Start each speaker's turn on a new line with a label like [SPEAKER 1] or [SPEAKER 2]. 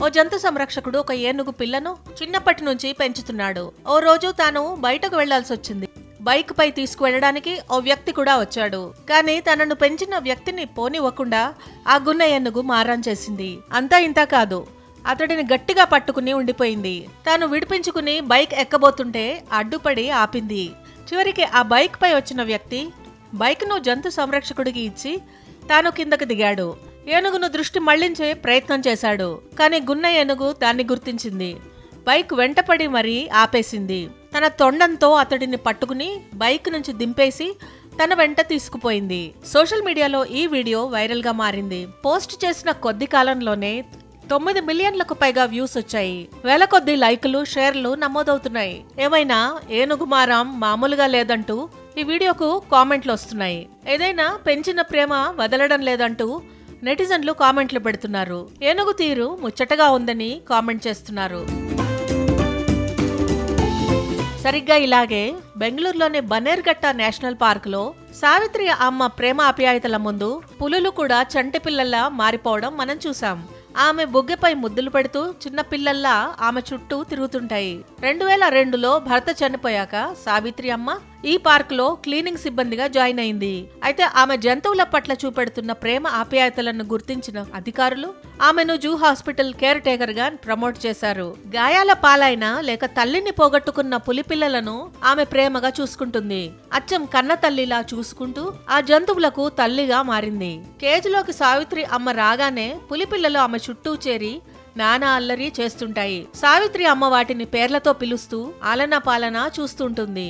[SPEAKER 1] ఓ జంతు సంరక్షకుడు ఒక ఏనుగు పిల్లను చిన్నప్పటి నుంచి పెంచుతున్నాడు. ఓ రోజు తాను బయటకు వెళ్లాల్సి వచ్చింది. బైక్ పై తీసుకువెళ్లడానికి ఓ వ్యక్తి కూడా వచ్చాడు. కానీ తనను పెంచిన వ్యక్తిని పోనివ్వకుండా ఆ గున్న ఏనుగు మారం చేసింది. అంతా ఇంతా కాదు, అతడిని గట్టిగా పట్టుకుని ఉండిపోయింది. తాను విడిపించుకుని బైక్ ఎక్కబోతుంటే అడ్డుపడి ఆపింది. చివరికి ఆ బైక్ పై వచ్చిన వ్యక్తి బైక్ను జంతు సంరక్షకుడికి ఇచ్చి తాను కిందకు దిగాడు. ఏనుగును దృష్టి మళ్లించే ప్రయత్నం చేశాడు. కానీ గున్న ఏనుగు దాన్ని గుర్తించింది. బైక్ వెంటపడి మరీ ఆపేసింది. తన తొండంతో అతడిని పట్టుకుని బైక్ నుంచి దింపేసి తన వెంట తీసుకుపోయింది. సోషల్ మీడియాలో ఈ వీడియో వైరల్ గా మారింది. పోస్ట్ చేసిన కొద్ది కాలంలోనే 9 మిలియన్లకు పైగా వ్యూస్ వచ్చాయి. వేల కొద్ది లైకులు, షేర్లు నమోదవుతున్నాయి. ఏమైనా ఏనుగు మారం మామూలుగా లేదంటూ ఈ వీడియోకు కామెంట్లు వస్తున్నాయి. ఏదైనా పెంచిన ప్రేమ వదలడం లేదంటూ నెటిజన్లు కామెంట్లు పెడుతున్నారు. ఏనుగు తీరు ముచ్చటగా ఉందని కామెంట్ చేస్తున్నారు. సరిగ్గా ఇలాగే బెంగళూరులోని బనేర్ఘట్ట నేషనల్ పార్క్ లో సావిత్రి అమ్మ ప్రేమ ఆప్యాయతల ముందు పులులు కూడా చంటి పిల్లల్లా మారిపోవడం మనం చూసాం. ఆమె బొగ్గెపై ముద్దులు పెడుతూ చిన్న పిల్లల్లా ఆమె చుట్టూ తిరుగుతుంటాయి. 2002లో భర్త చనిపోయాక సావిత్రి అమ్మ ఈ పార్క్ లో క్లీనింగ్ సిబ్బందిగా జాయిన్ అయింది. అయితే ఆమె జంతువుల పట్ల చూపెడుతున్న ప్రేమ ఆప్యాయతలను గుర్తించిన అధికారులు ఆమెను జూ హాస్పిటల్ కేర్ టేకర్ గా ప్రమోట్ చేశారు. గాయాల పాలైన లేక తల్లిని పోగొట్టుకున్న పులి పిల్లలను ఆమె ప్రేమగా చూసుకుంటుంది. అచ్చం కన్న తల్లిలా చూసుకుంటూ ఆ జంతువులకు తల్లిగా మారింది. కేజీలోకి సావిత్రి అమ్మ రాగానే పులి పిల్లలు ఆమె చుట్టూ చేరి నానా అల్లరి చేస్తుంటాయి. సావిత్రి అమ్మ వాటిని పేర్లతో పిలుస్తూ ఆలనా పాలనా చూస్తుంటుంది.